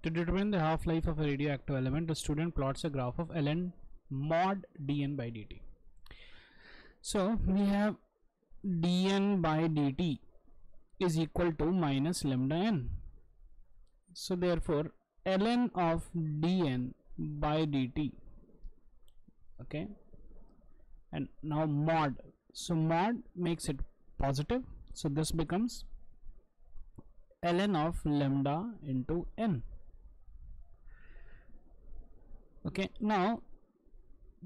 To determine the half-life of a radioactive element, the student plots a graph of ln mod dn by dt. So we have dn by dt is equal to minus lambda n. So therefore ln of dn by dt, okay, and now mod, so mod makes it positive, so this becomes ln of lambda into n. Okay, now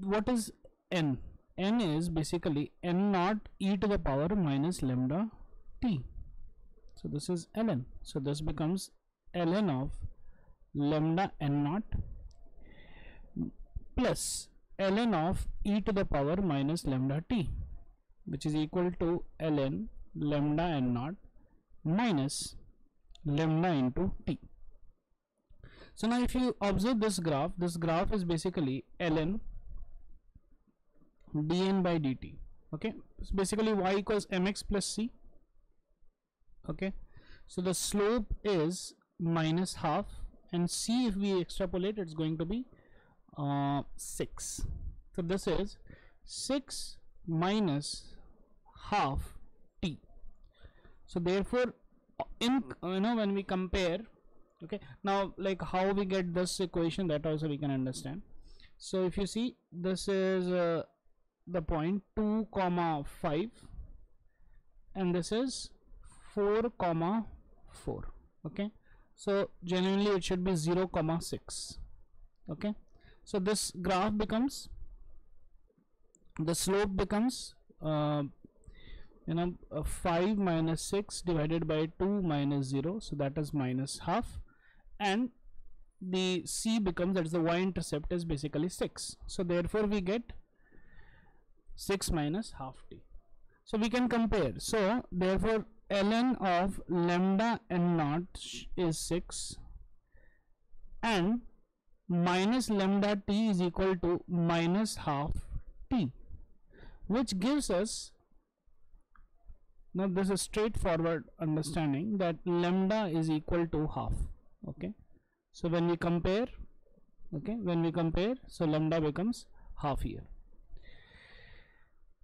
what is n? N is basically n naught e to the power minus lambda t, so this is ln, so this becomes ln of lambda n naught plus ln of e to the power minus lambda t, which is equal to ln lambda n naught minus lambda into t. So now if you observe this graph is basically ln dn by dt. Okay, so basically y equals mx plus c. Okay, so the slope is minus half, and c, if we extrapolate, it's going to be 6. So this is 6 minus half t. So therefore in when we compare, okay, now like how we get this equation, that also we can understand. So if you see, this is the point 2 comma 5, and this is 4 comma 4. Okay, so genuinely it should be 0 comma 6. Okay, so this graph becomes, the slope becomes 5 minus 6 divided by 2 minus 0, so that is minus half, and the c becomes, that is the y-intercept, is basically 6. So therefore we get 6 minus half t. So we can compare. So therefore ln of lambda n naught is 6 and minus lambda t is equal to minus half t, which gives us, now this is straightforward understanding that lambda is equal to half. Okay, so when we compare, so lambda becomes half here.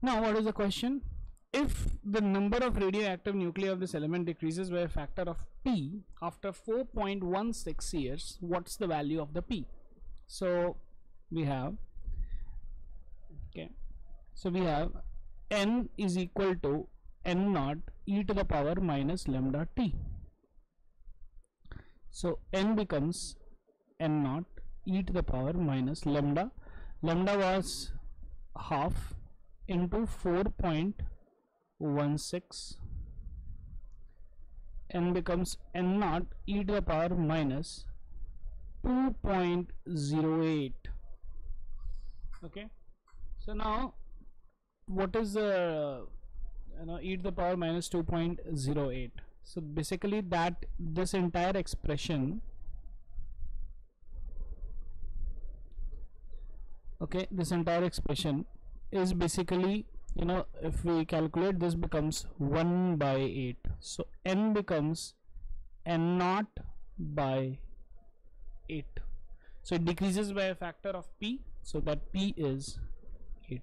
Now what is the question? If the number of radioactive nuclei of this element decreases by a factor of p after 4.16 years, what's the value of the p? So we have, okay, so we have n is equal to n naught e to the power minus lambda t. So n becomes n naught e to the power minus lambda was half into 4.16, n becomes n naught e to the power minus 2.08. okay, so now what is the e to the power minus 2.08? So basically that this entire expression, okay, this entire expression is basically, if we calculate, this becomes 1 by 8. So n becomes n naught by 8. So it decreases by a factor of p, so that p is 8.